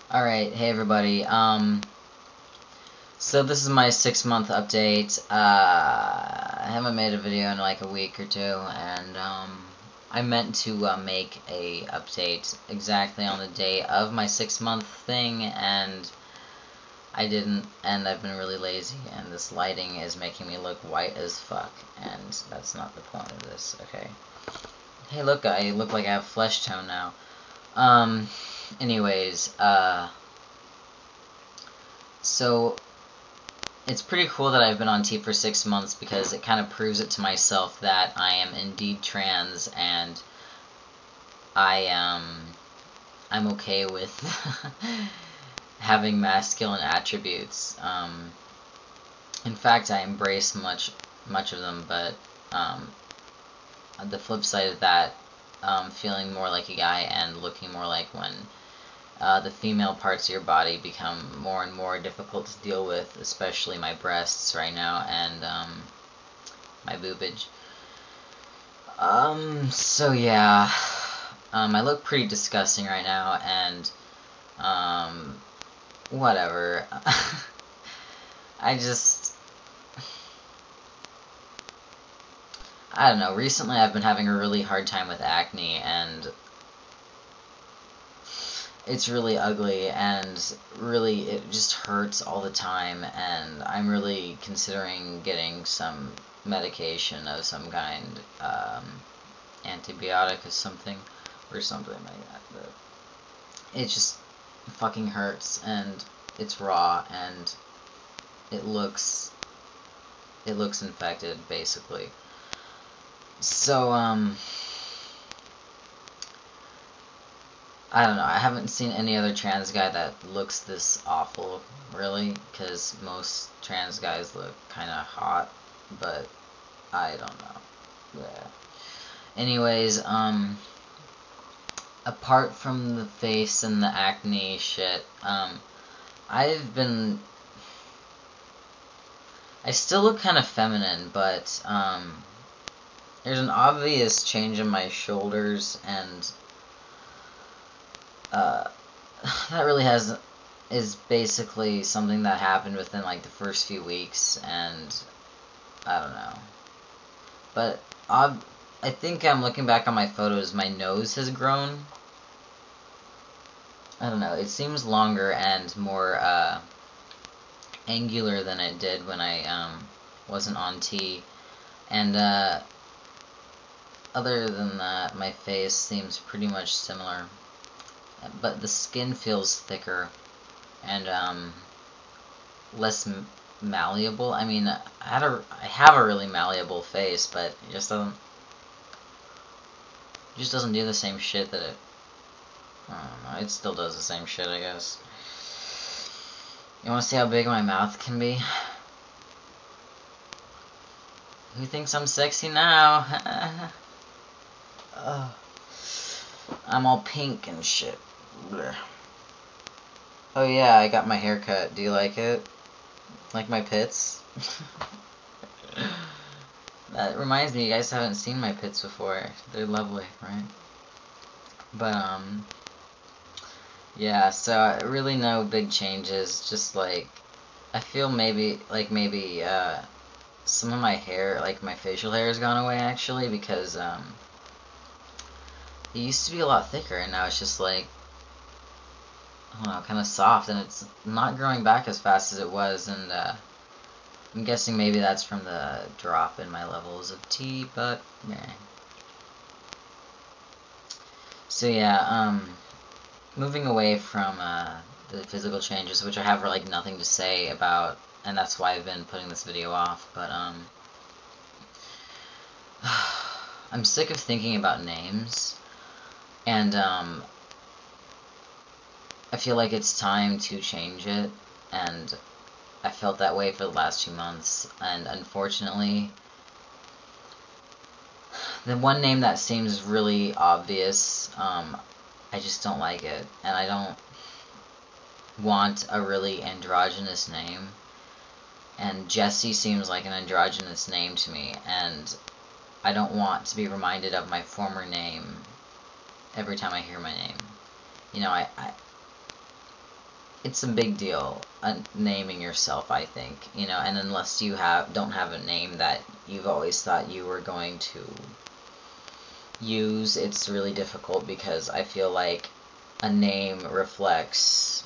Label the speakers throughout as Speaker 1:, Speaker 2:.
Speaker 1: Alright, hey everybody. So this is my 6-month update. I haven't made a video in like a week or two, and I meant to make a update exactly on the day of my 6-month thing, and I didn't, and I've been really lazy, and this lighting is making me look white as fuck, and that's not the point of this, okay? Hey look, I look like I have flesh tone now. Anyways, so it's pretty cool that I've been on T for 6 months because it kind of proves it to myself that I am indeed trans and I'm okay with having masculine attributes. In fact, I embrace much of them, but the flip side of that, feeling more like a guy and looking more like when the female parts of your body become more and more difficult to deal with, especially my breasts right now and my boobage. So yeah, I look pretty disgusting right now, and whatever. I don't know, recently I've been having a really hard time with acne, and it's really ugly, and really it just hurts all the time, and I'm really considering getting some medication of some kind, antibiotic or something like that, but it just fucking hurts, and it's raw, and it looks infected, basically. So, I don't know, I haven't seen any other trans guy that looks this awful, really, because most trans guys look kind of hot, but I don't know. Yeah. Anyways, apart from the face and the acne shit, I still look kind of feminine, but, there's an obvious change in my shoulders, and that really is basically something that happened within like the first few weeks, and I don't know. But I think I'm looking back on my photos, my nose has grown. I don't know, it seems longer and more angular than it did when I wasn't on T. And other than that, my face seems pretty much similar, but the skin feels thicker and less malleable. I mean, I have a really malleable face, but it just doesn't do the same shit that I don't know, it still does the same shit, I guess. You wanna see how big my mouth can be? Who thinks I'm sexy now? I'm all pink and shit. Blech. Oh yeah, I got my hair cut. Do you like it? Like my pits? That reminds me, you guys haven't seen my pits before. They're lovely, right? But, yeah, so really no big changes. Just like, I feel maybe, some of my hair, like my facial hair has gone away actually, because, it used to be a lot thicker, and now it's just like, I don't know, kind of soft, and it's not growing back as fast as it was, and I'm guessing maybe that's from the drop in my levels of T, but meh. So yeah, moving away from the physical changes, which I have like nothing to say about, and that's why I've been putting this video off, but I'm sick of thinking about names. And, I feel like it's time to change it, and I felt that way for the last 2 months, and unfortunately, the one name that seems really obvious, I just don't like it, and I don't want a really androgynous name, and Jesse seems like an androgynous name to me, and I don't want to be reminded of my former name every time I hear my name. You know, it's a big deal, naming yourself, I think, you know, and unless you don't have a name that you've always thought you were going to use, it's really difficult, because I feel like a name reflects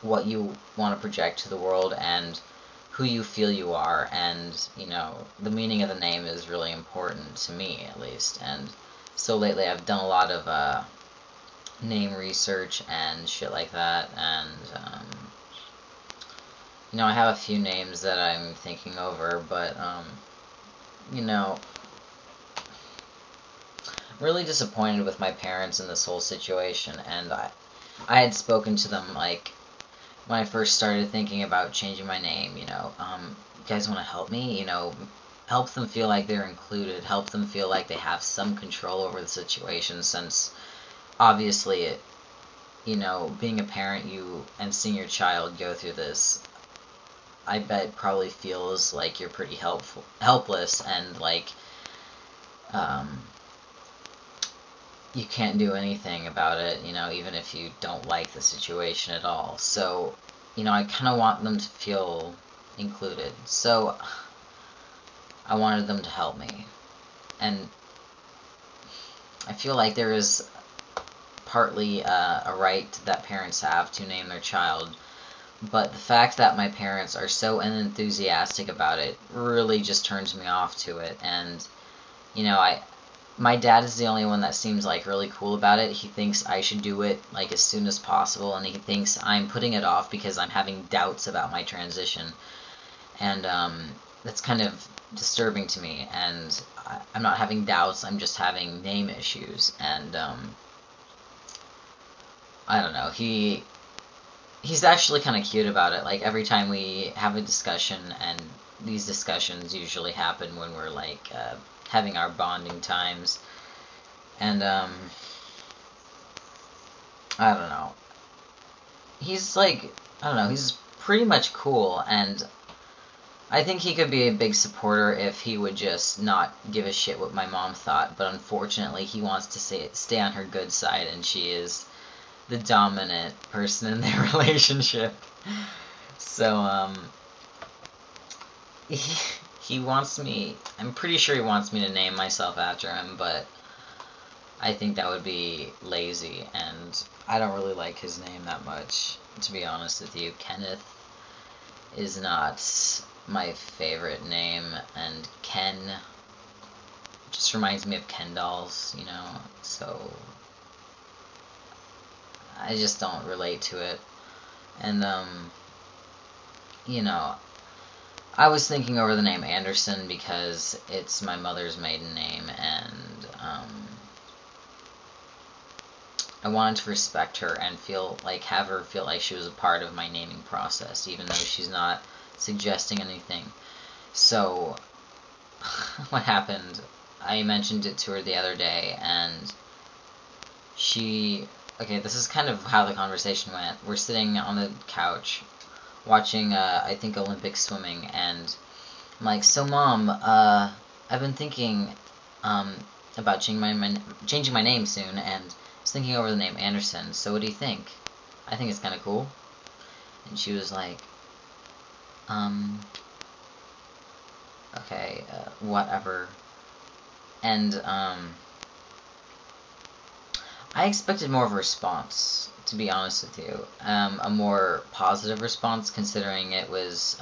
Speaker 1: what you want to project to the world and who you feel you are, and, you know, the meaning of the name is really important to me, at least. And so lately I've done a lot of name research and shit like that, and you know, I have a few names that I'm thinking over, but you know, really disappointed with my parents in this whole situation. And I had spoken to them, like, when I first started thinking about changing my name, you know, you guys want to help me, you know, help them feel like they're included, help them feel like they have some control over the situation, since obviously it, you know, being a parent, and seeing your child go through this, I bet probably feels like you're pretty helpless, and like, you can't do anything about it, you know, even if you don't like the situation at all. So, you know, I kind of want them to feel included. So, I wanted them to help me. And I feel like there is partly a right that parents have to name their child, but the fact that my parents are so unenthusiastic about it really just turns me off to it. And, you know, my dad is the only one that seems like really cool about it. He thinks I should do it like as soon as possible, and he thinks I'm putting it off because I'm having doubts about my transition. And that's kind of disturbing to me. And I'm not having doubts, I'm just having name issues. And I don't know, he's actually kind of cute about it. Like, every time we have a discussion, and these discussions usually happen when we're like having our bonding times, and I don't know, he's like, I don't know, he's pretty much cool, and I think he could be a big supporter if he would just not give a shit what my mom thought. But unfortunately, he wants to stay on her good side, and she is the dominant person in their relationship. So, he wants me, I'm pretty sure he wants me to name myself after him, but I think that would be lazy, and I don't really like his name that much, to be honest with you. Kenneth is not my favorite name, and Ken just reminds me of Ken dolls, you know, so I just don't relate to it. And, you know, I was thinking over the name Anderson because it's my mother's maiden name, and I wanted to respect her and have her feel like she was a part of my naming process, even though she's not suggesting anything. So, what happened, I mentioned it to her the other day, and okay, this is kind of how the conversation went. We're sitting on the couch watching, I think, Olympic swimming, and I'm like, so Mom, I've been thinking about changing my name soon, and I was thinking over the name Anderson, so what do you think? I think it's kind of cool. And she was like, okay, whatever. And, I expected more of a response, to be honest with you. A more positive response, considering it was,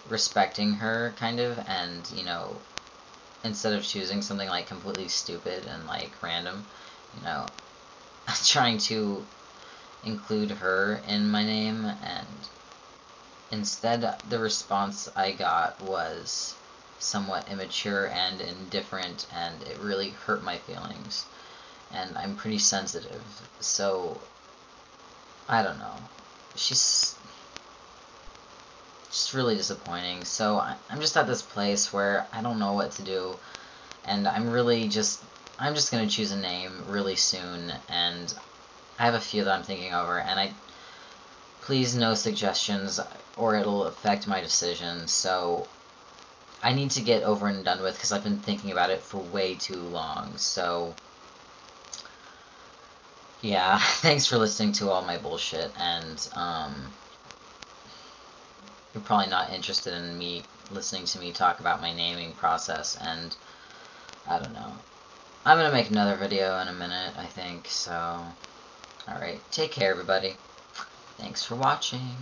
Speaker 1: respecting her, kind of, and, you know, instead of choosing something, like, completely stupid and, like, random, you know, trying to include her in my name, and instead, the response I got was somewhat immature and indifferent, and it really hurt my feelings. And I'm pretty sensitive, so I don't know. She's just really disappointing. So I'm just at this place where I don't know what to do, and I'm just gonna choose a name really soon, and I have a few that I'm thinking over, and please, no suggestions, or it'll affect my decision. So I need to get over and done with, because I've been thinking about it for way too long. So, yeah, thanks for listening to all my bullshit, and, you're probably not interested in me listening to me talk about my naming process, and I don't know. I'm gonna make another video in a minute, I think, so... Alright, take care, everybody. Thanks for watching.